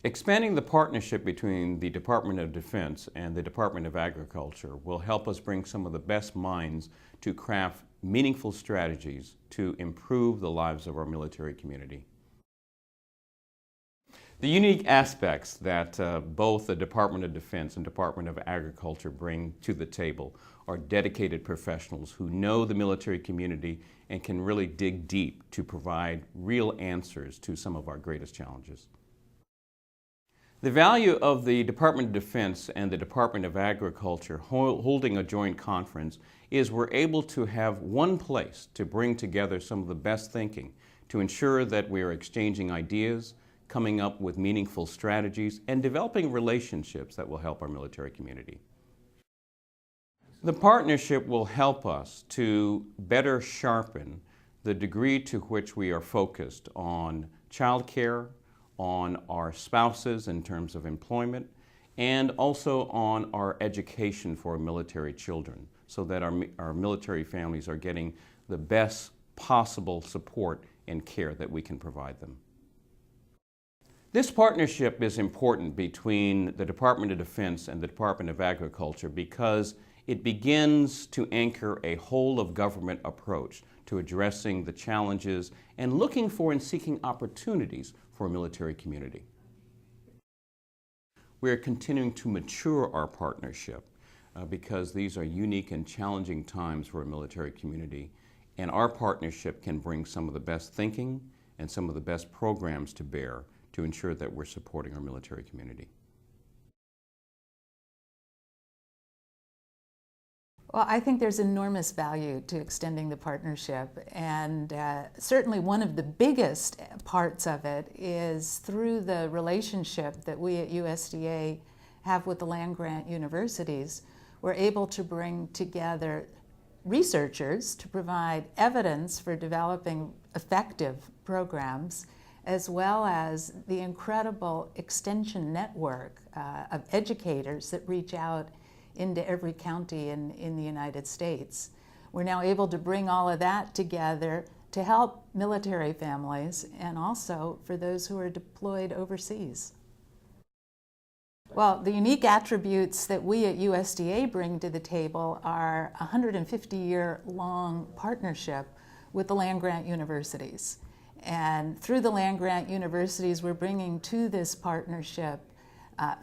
Expanding the partnership between the Department of Defense and the Department of Agriculture will help us bring some of the best minds to craft meaningful strategies to improve the lives of our military community. The unique aspects that both the Department of Defense and Department of Agriculture bring to the table are dedicated professionals who know the military community and can really dig deep to provide real answers to some of our greatest challenges. The value of the Department of Defense and the Department of Agriculture holding a joint conference is we're able to have one place to bring together some of the best thinking to ensure that we are exchanging ideas, coming up with meaningful strategies, and developing relationships that will help our military community. The partnership will help us to better sharpen the degree to which we are focused on child care, on our spouses in terms of employment, and also on our education for military children, so that our military families are getting the best possible support and care that we can provide them. This partnership is important between the Department of Defense and the Department of Agriculture because it begins to anchor a whole-of-government approach to addressing the challenges and looking for and seeking opportunities for a military community. We are continuing to mature our partnership because these are unique and challenging times for a military community, and our partnership can bring some of the best thinking and some of the best programs to bear to ensure that we're supporting our military community. Well, I think there's enormous value to extending the partnership, and certainly one of the biggest parts of it is through the relationship that we at USDA have with the land-grant universities. We're able to bring together researchers to provide evidence for developing effective programs, as well as the incredible extension network of educators that reach out into every county in the United States. We're now able to bring all of that together to help military families and also for those who are deployed overseas. Well, the unique attributes that we at USDA bring to the table are a 150-year-long partnership with the land-grant universities. And through the land-grant universities, we're bringing to this partnership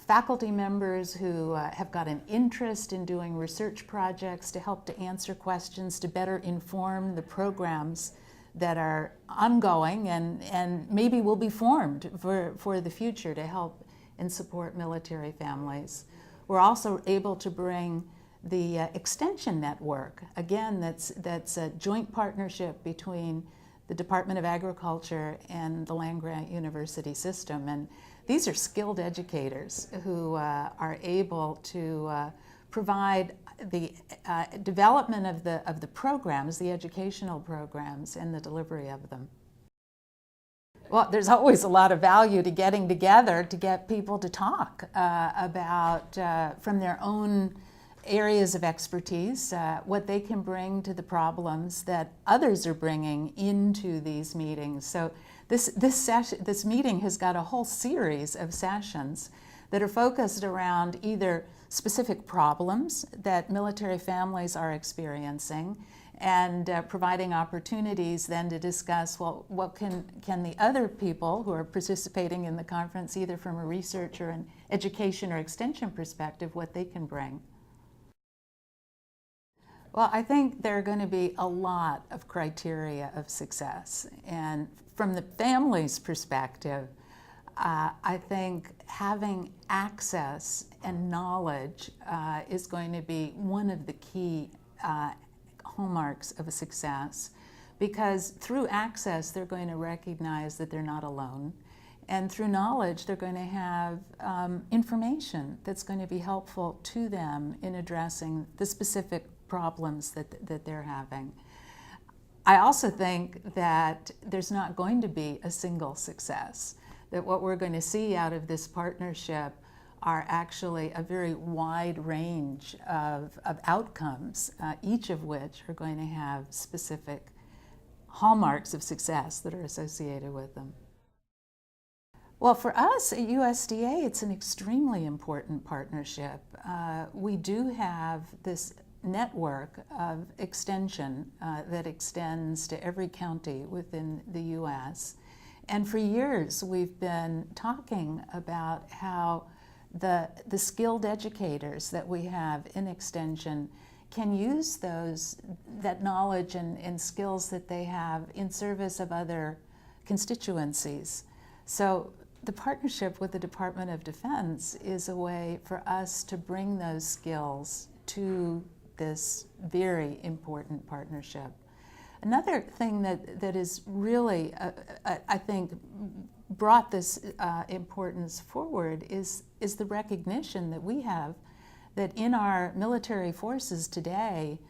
faculty members who have got an interest in doing research projects to help to answer questions, to better inform the programs that are ongoing and maybe will be formed for the future to help and support military families. We're also able to bring the extension network. Again, that's a joint partnership between the Department of Agriculture and the land-grant university system. And these are skilled educators who are able to provide the development of the programs, the educational programs, and the delivery of them. Well, there's always a lot of value to getting together to get people to talk about, from their own areas of expertise, what they can bring to the problems that others are bringing into these meetings. So this meeting has got a whole series of sessions that are focused around either specific problems that military families are experiencing and providing opportunities then to discuss, well, what can the other people who are participating in the conference, either from a research or an education or extension perspective, what they can bring. Well, I think there are going to be a lot of criteria of success. And from the family's perspective, I think having access and knowledge is going to be one of the key hallmarks of a success, because through access, they're going to recognize that they're not alone. And through knowledge, they're going to have information that's going to be helpful to them in addressing the specific problems that they're having. I also think that there's not going to be a single success, that what we're going to see out of this partnership are actually a very wide range of outcomes, each of which are going to have specific hallmarks of success that are associated with them. Well, for us at USDA, it's an extremely important partnership. We do have this network of extension that extends to every county within the U.S. And for years, we've been talking about how the skilled educators that we have in extension can use that knowledge and skills that they have in service of other constituencies. So the partnership with the Department of Defense is a way for us to bring those skills to this very important partnership. Another thing that is really, I think, brought this importance forward is the recognition that we have that in our military forces today,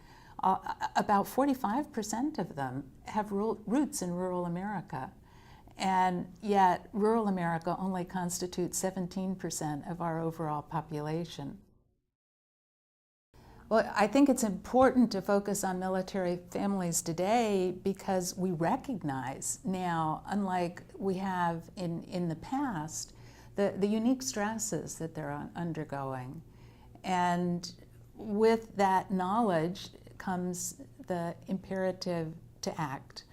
about 45% of them have roots in rural America. And yet, rural America only constitutes 17% of our overall population. Well, I think it's important to focus on military families today because we recognize now, unlike we have in the past, the unique stresses that they're undergoing. And with that knowledge comes the imperative to act.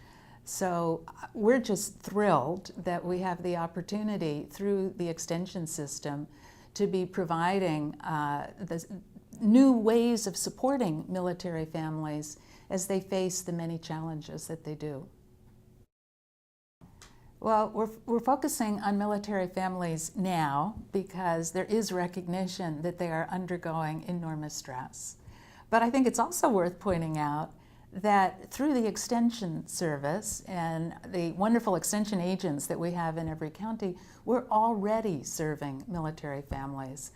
So we're just thrilled that we have the opportunity through the extension system to be providing the new ways of supporting military families as they face the many challenges that they do. Well, we're focusing on military families now because there is recognition that they are undergoing enormous stress. But I think it's also worth pointing out that through the Extension Service and the wonderful extension agents that we have in every county, we're already serving military families.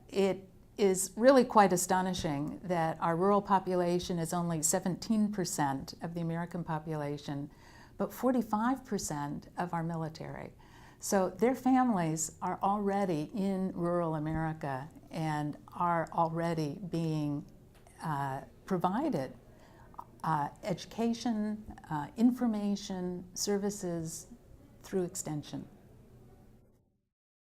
It is really quite astonishing that our rural population is only 17% of the American population, but 45% of our military. So their families are already in rural America and are already being provided education, information, services through extension.